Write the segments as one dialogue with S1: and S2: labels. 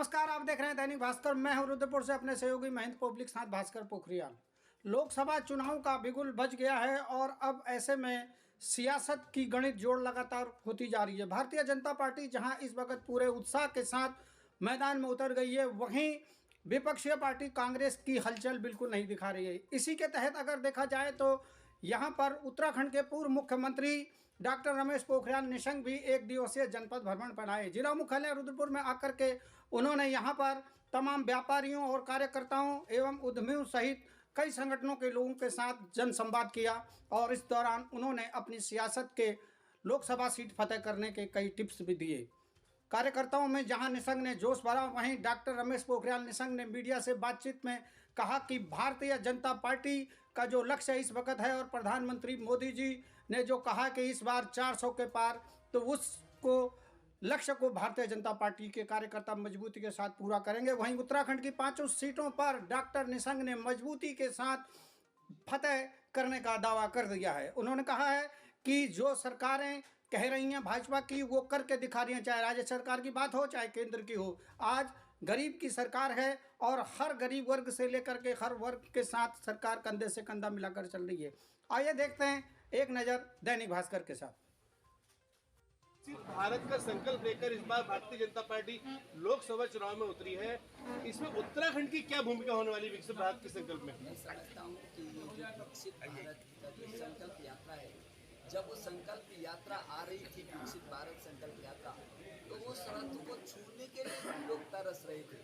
S1: नमस्कार, आप देख रहे हैं दैनिक भास्कर। मैं हूं रुद्रपुर से अपने सहयोगी महेंद्र पब्लिक साथ भास्कर पोखरियाल। लोकसभा चुनाव का बिगुल बज गया है और अब ऐसे में सियासत की गणित जोड़ लगातार होती जा रही है। भारतीय जनता पार्टी जहां इस वक्त पूरे उत्साह के साथ मैदान में उतर गई है, वहीं विपक्षी पार्टी कांग्रेस की हलचल बिल्कुल नहीं दिखा रही है। इसी के तहत अगर देखा जाए तो यहाँ पर उत्तराखंड के पूर्व मुख्यमंत्री डॉक्टर रमेश पोखरियाल निशंक भी एक दिवसीय जनपद भ्रमण पर आए। जिला मुख्यालय रुद्रपुर में आकर के उन्होंने यहाँ पर तमाम व्यापारियों और कार्यकर्ताओं एवं उद्यमियों सहित कई संगठनों के लोगों के साथ जनसंवाद किया और इस दौरान उन्होंने अपनी सियासत के लोकसभा सीट फतेह करने के कई टिप्स भी दिए। कार्यकर्ताओं में जहां निशंक ने जोश भरा, वहीं डॉक्टर रमेश पोखरियाल निशंक ने मीडिया से बातचीत में कहा कि भारतीय जनता पार्टी का जो लक्ष्य इस वक्त है और प्रधानमंत्री मोदी जी ने जो कहा कि इस बार 400 के पार, तो उसको लक्ष्य को भारतीय जनता पार्टी के कार्यकर्ता मजबूती के साथ पूरा करेंगे। वहीं उत्तराखंड की 5 सीटों पर डॉक्टर निशंक ने मजबूती के साथ फतेह करने का दावा कर दिया है। उन्होंने कहा है कि जो सरकारें कह रही हैं भाजपा की, वो करके दिखा रही हैं, चाहे राज्य सरकार की बात हो चाहे केंद्र की हो। आज गरीब की सरकार है और हर गरीब वर्ग से लेकर के हर वर्ग के साथ सरकार कंधे से कंधा मिलाकर चल रही है। आइए देखते हैं एक नज़र दैनिक भास्कर के साथ।
S2: भारत का संकल्प लेकर इस बार भारतीय जनता पार्टी लोकसभा चुनाव में उतरी है। इसमें उत्तराखंड की क्या भूमिका होने वाली विकसित भारत के संकल्प में?
S3: मैं समझता हूँ कि ये जो विकसित भारत का जो संकल्प यात्रा है, जब वो संकल्प यात्रा आ रही थी, विकसित भारत संकल्प यात्रा, तो वो शरतों को छूने के लिए लोग तरस रहे थे।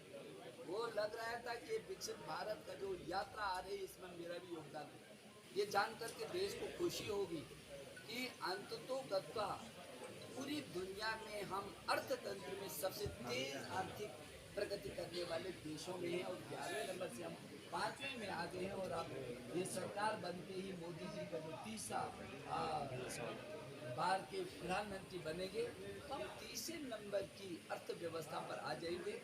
S3: वो लग रहा था कि विकसित भारत का जो यात्रा आ रही है, इसमें मेरा भी योगदान है। ये जान करके देश को खुशी होगी कि अंततोगत्वा पूरी दुनिया में हम अर्थतंत्र में सबसे तेज आर्थिक प्रगति करने वाले देशों में हैं और 11वें नंबर से हम 5वें में आ गए हैं। और अब ये सरकार बनते ही मोदी जी का जो तीसरा बार के प्रधानमंत्री बनेंगे, तो हम तीसरे नंबर की अर्थव्यवस्था पर आ जाएंगे।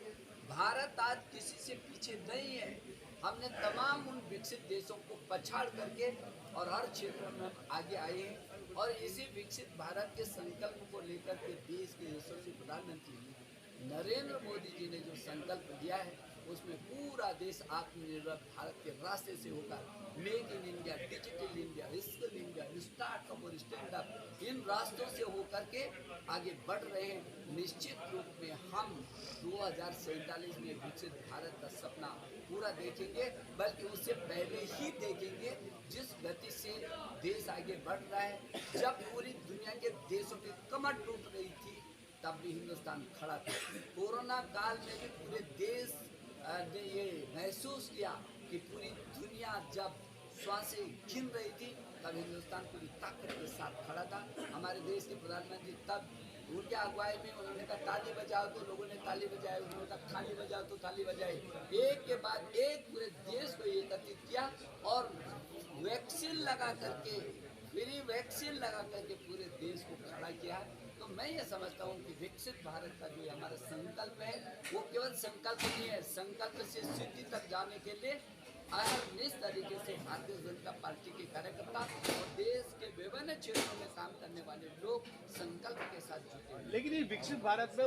S3: भारत आज किसी से पीछे नहीं है। हमने तमाम उन विकसित देशों को पछाड़ करके और हर क्षेत्र में हम आगे आए हैं। और इसी विकसित भारत के संकल्प को लेकर के देश के यशस्वी प्रधानमंत्री नरेंद्र मोदी जी ने जो संकल्प लिया है, उसमें पूरा देश आत्मनिर्भर भारत के रास्ते से होकर make in India, digital India, skill India, startup और स्टैंड अप, इन रास्तों से होकर के आगे बढ़ रहे हैं। निश्चित रूप में हम 2047 में विकसित भारत का सपना पूरा देखेंगे, बल्कि उससे पहले ही देखेंगे। जिस गति से देश आगे बढ़ रहा है, जब पूरी दुनिया के देशों की कमर टूट रही थी, तब भी हिंदुस्तान खड़ा था। कोरोना काल में भी पूरे देश ने ये महसूस किया कि पूरी दुनिया जब श्वासें गिन रही थी, तब हिंदुस्तान पूरी ताकत के साथ खड़ा था। हमारे देश के प्रधानमंत्री तब उनके अगुवाई में उन्होंने कहा ताली बजाओ, तो लोगों ने ताली बजाई। उन्होंने कहा थाली बजाओ, तो थाली बजाई। एक के बाद एक पूरे देश को एकत्रित किया और वैक्सीन लगा करके, फ्री वैक्सीन लगा करके पूरे देश को खड़ा किया। तो मैं ये समझता हूँ कि विकसित भारत का जो हमारा संकल्प है, वो केवल संकल्प नहीं है। संकल्प से सिद्धि तक जाने के लिए अहरनिश तरीके से भारतीय जनता पार्टी के कार्यकर्ता और देश के विभिन्न क्षेत्रों में काम करने वाले लोग संकल्प के साथ जुटे हैं।
S2: लेकिन ये विकसित भारत में